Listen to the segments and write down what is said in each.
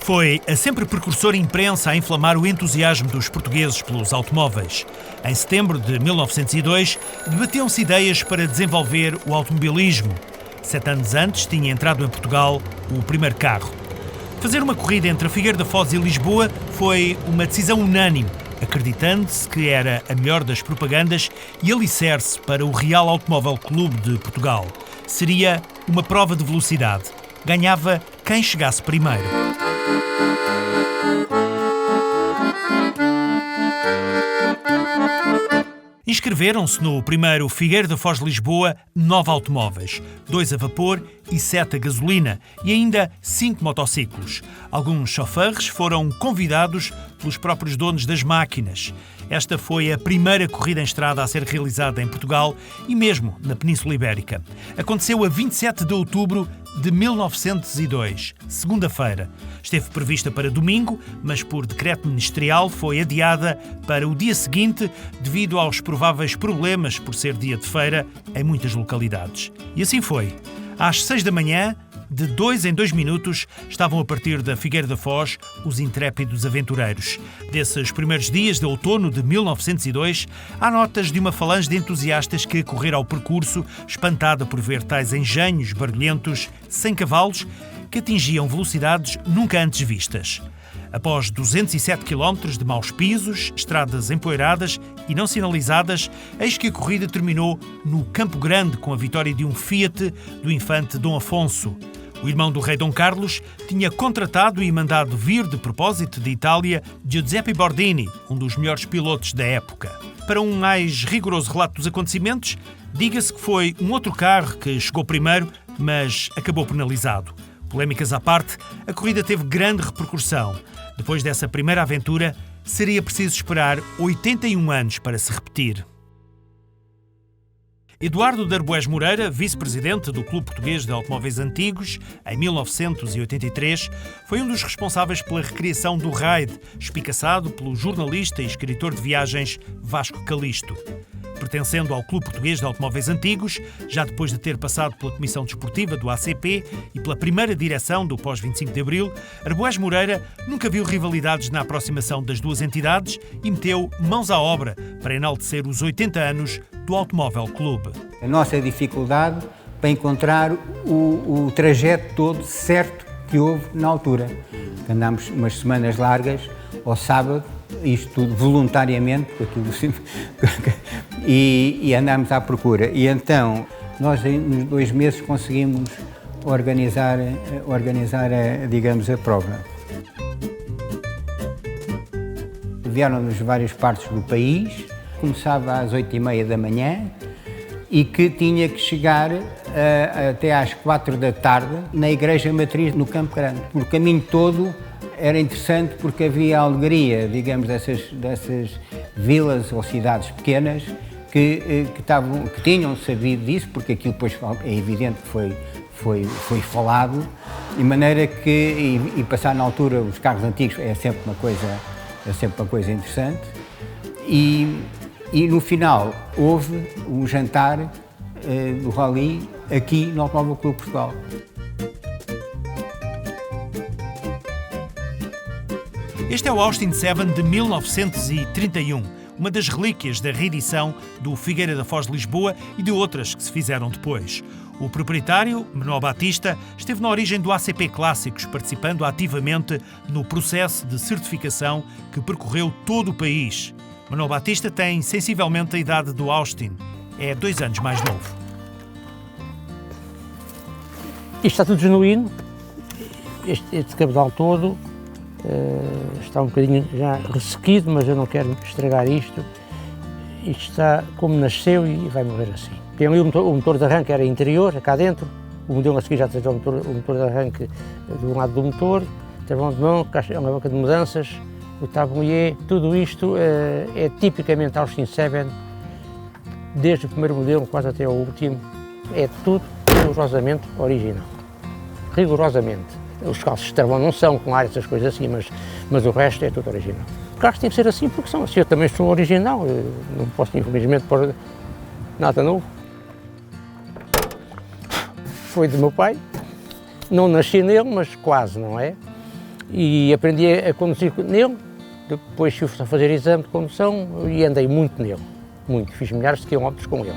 Foi a sempre precursora imprensa a inflamar o entusiasmo dos portugueses pelos automóveis. Em setembro de 1902, debatiam-se ideias para desenvolver o automobilismo. 7 anos antes, tinha entrado em Portugal o primeiro carro. Fazer uma corrida entre a Figueira da Foz e Lisboa foi uma decisão unânime, acreditando-se que era a melhor das propagandas e alicerce para o Real Automóvel Clube de Portugal. Seria uma prova de velocidade. Ganhava quem chegasse primeiro. Inscreveram-se no primeiro Figueira da Foz-Lisboa 9 automóveis, 2 a vapor e 7 a gasolina, e ainda 5 motociclos. Alguns choferes foram convidados pelos próprios donos das máquinas. Esta foi a primeira corrida em estrada a ser realizada em Portugal e mesmo na Península Ibérica. Aconteceu a 27 de outubro de 1902, segunda-feira. Esteve prevista para domingo, mas por decreto ministerial foi adiada para o dia seguinte devido aos prováveis problemas por ser dia de feira em muitas localidades. E assim foi. Às 6 da manhã, de 2 em 2 minutos, estavam a partir da Figueira da Foz os intrépidos aventureiros. Desses primeiros dias de outono de 1902, há notas de uma falange de entusiastas que correram ao percurso, espantada por ver tais engenhos barulhentos, sem cavalos, que atingiam velocidades nunca antes vistas. Após 207 km de maus pisos, estradas empoeiradas e não sinalizadas, eis que a corrida terminou no Campo Grande com a vitória de um Fiat do infante Dom Afonso. O irmão do rei Dom Carlos tinha contratado e mandado vir de propósito de Itália Giuseppe Bordini, um dos melhores pilotos da época. Para um mais rigoroso relato dos acontecimentos, diga-se que foi um outro carro que chegou primeiro, mas acabou penalizado. Polémicas à parte, a corrida teve grande repercussão. Depois dessa primeira aventura, seria preciso esperar 81 anos para se repetir. Eduardo de Arbués Moreira, vice-presidente do Clube Português de Automóveis Antigos, em 1983, foi um dos responsáveis pela recriação do raid, espicaçado pelo jornalista e escritor de viagens Vasco Calisto. Pertencendo ao Clube Português de Automóveis Antigos, já depois de ter passado pela Comissão Desportiva do ACP e pela primeira direção do pós-25 de Abril, Arbués Moreira nunca viu rivalidades na aproximação das duas entidades e meteu mãos à obra para enaltecer os 80 anos do Automóvel Clube. A nossa dificuldade para encontrar o trajeto todo certo que houve na altura. Andámos umas semanas largas, ao sábado, isto tudo voluntariamente, e andámos à procura. E então, nós nos 2 meses conseguimos organizar digamos, a prova. Vieram-nos várias partes do país, começava às 8h30 da manhã e que tinha que chegar até às 4 da tarde na Igreja Matriz, no Campo Grande. O caminho todo era interessante porque havia a alegria, digamos, dessas vilas ou cidades pequenas que tinham sabido disso, porque aquilo depois é evidente que foi falado, de maneira que, e passar na altura os carros antigos é sempre uma coisa interessante. E no final houve um jantar do Rally aqui no Automóvel Clube Portugal. Este é o Austin 7 de 1931, uma das relíquias da reedição do Figueira da Foz de Lisboa e de outras que se fizeram depois. O proprietário, Manuel Batista, esteve na origem do ACP Clássicos, participando ativamente no processo de certificação que percorreu todo o país. Manuel Batista tem sensivelmente a idade do Austin. É 2 anos mais novo. Isto está tudo genuíno. Este cabedal todo está um bocadinho já ressequido, mas eu não quero estragar isto. Isto está como nasceu e vai morrer assim. Tem ali o motor de arranque, era interior, cá dentro. O modelo a seguir já tem o motor de arranque do lado do motor, travão de mão, uma banca de mudanças, o tablier, tudo isto é tipicamente Austin 7, desde o primeiro modelo quase até ao último. É tudo rigorosamente original. Rigorosamente. Os calços de travão não são com ar, essas coisas assim, mas o resto é tudo original. Os carros têm que ser assim porque são assim. Eu também sou original, eu não posso infelizmente pôr nada novo. Foi do meu pai, não nasci nele, mas quase, não é? e aprendi a conduzir nele. Depois fui a fazer exame de condução e andei muito nele, muito. Fiz milhares de quilómetros com ele.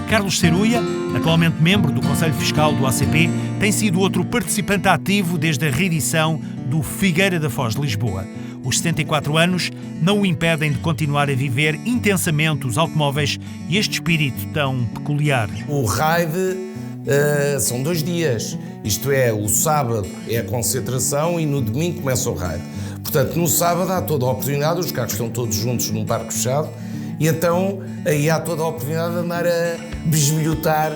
Carlos Ceruia, atualmente membro do Conselho Fiscal do ACP, tem sido outro participante ativo desde a reedição do Figueira da Foz de Lisboa. Os 74 anos não o impedem de continuar a viver intensamente os automóveis e este espírito tão peculiar. O raid são 2 dias, isto é, o sábado é a concentração e no domingo começa o raid. Portanto, no sábado há toda a oportunidade, os carros estão todos juntos num parque fechado, e então aí há toda a oportunidade de andar a bisbilhotar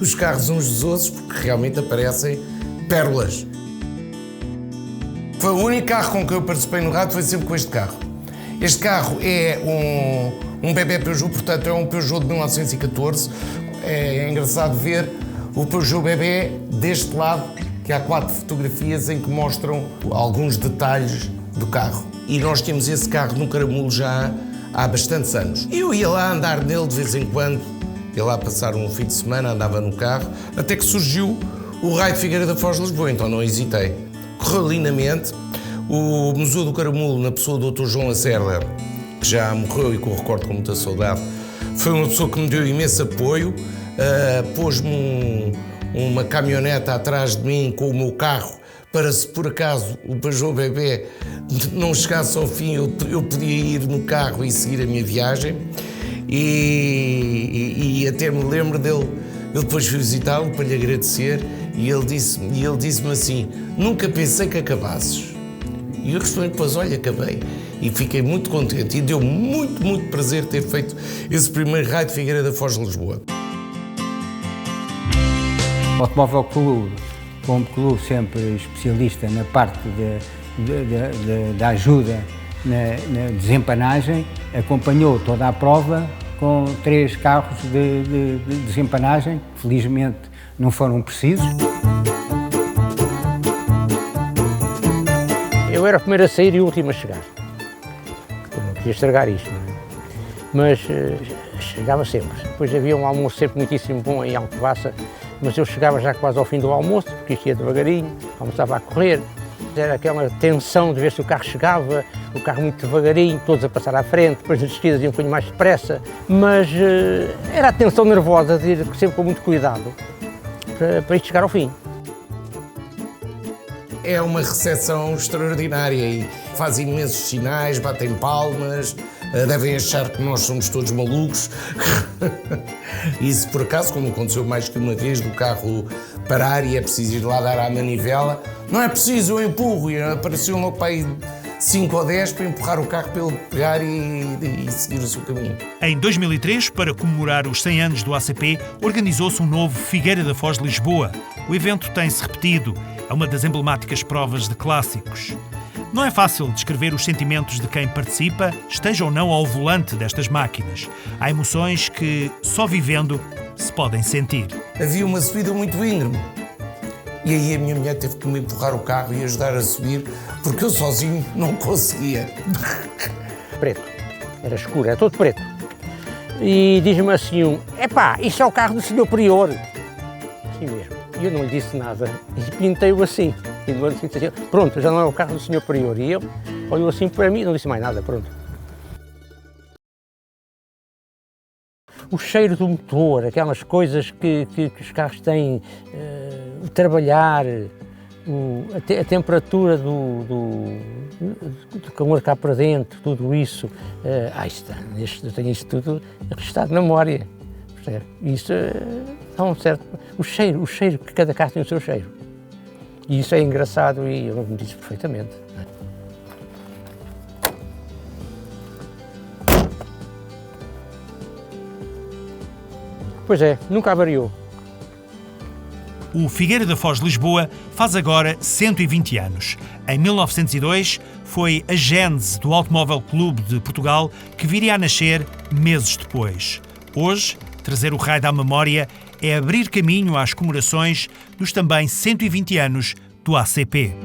os carros uns dos outros, porque realmente aparecem pérolas. Foi o único carro com que eu participei no raid, foi sempre com este carro. Este carro é um bebê Peugeot, portanto é um Peugeot de 1914. É engraçado ver o Peugeot bebê deste lado, que há 4 fotografias em que mostram alguns detalhes do carro. E nós temos esse carro no Caramulo já há bastantes anos. Eu ia lá andar nele de vez em quando, ia lá passar um fim de semana, andava no carro, até que surgiu o raid de Figueira da Foz de Lisboa, então não hesitei. Correu lindamente. O Museu do Caramulo, na pessoa do Dr. João Lacerda, que já morreu e que eu recordo com muita saudade, foi uma pessoa que me deu imenso apoio, pôs-me uma caminhoneta atrás de mim com o meu carro para, se por acaso o Peugeot bebê não chegasse ao fim, eu podia ir no carro e seguir a minha viagem. E até me lembro dele, eu depois fui visitá-lo para lhe agradecer e ele disse-me assim: nunca pensei que acabasses. E eu respondi: pois olha, acabei. E fiquei muito contente e deu muito prazer ter feito esse primeiro raid de Figueira da Foz de Lisboa. O Automóvel Clube, como clube sempre especialista na parte da ajuda na desempanagem, acompanhou toda a prova com 3 carros de desempanagem. Felizmente não foram precisos. Eu era o primeiro a sair e o último a chegar. Eu não podia estragar isto, não é? Mas chegava sempre. Depois havia um almoço sempre muitíssimo bom em Alcobaça, mas eu chegava já quase ao fim do almoço, porque isto ia devagarinho, almoçava a correr. Era aquela tensão de ver se o carro chegava, o carro muito devagarinho, todos a passar à frente, depois as descidas iam um bocadinho mais depressa, mas era a tensão nervosa de ir sempre com muito cuidado para isto chegar ao fim. É uma recepção extraordinária e fazem imensos sinais, batem palmas, devem achar que nós somos todos malucos. E se por acaso, como aconteceu mais que uma vez, do carro parar e é preciso ir lá dar à manivela, não é preciso, eu empurro. E apareceu logo para aí 5 ou 10 para empurrar o carro para ele pegar e seguir o seu caminho. Em 2003, para comemorar os 100 anos do ACP, organizou-se um novo Figueira da Foz de Lisboa. O evento tem-se repetido. É uma das emblemáticas provas de clássicos. Não é fácil descrever os sentimentos de quem participa, esteja ou não ao volante destas máquinas. Há emoções que, só vivendo, se podem sentir. Havia uma subida muito íngreme. E aí a minha mulher teve que me empurrar o carro e ajudar a subir, porque eu sozinho não conseguia. Preto. Era escuro, era todo preto. E diz-me assim epá, isso é o carro do Sr. Prior. Assim mesmo. E eu não lhe disse nada. E pintei-o assim. E no ano seguinte disse, pronto, já não é o carro do Sr. Prior. E ele olhou assim para mim e não disse mais nada, pronto. O cheiro do motor, aquelas coisas que os carros têm, o trabalhar, a temperatura do calor cá para dentro, tudo isso, eu tenho isso tudo registado na memória. Isso é um certo. O cheiro, que cada carro tem o seu cheiro. E isso é engraçado e eu me disse perfeitamente. Pois é, nunca avariou. O Figueira da Foz de Lisboa faz agora 120 anos. Em 1902 foi a gênese do Automóvel Clube de Portugal que viria a nascer meses depois. Hoje, trazer o raid à memória é abrir caminho às comemorações dos também 120 anos do ACP.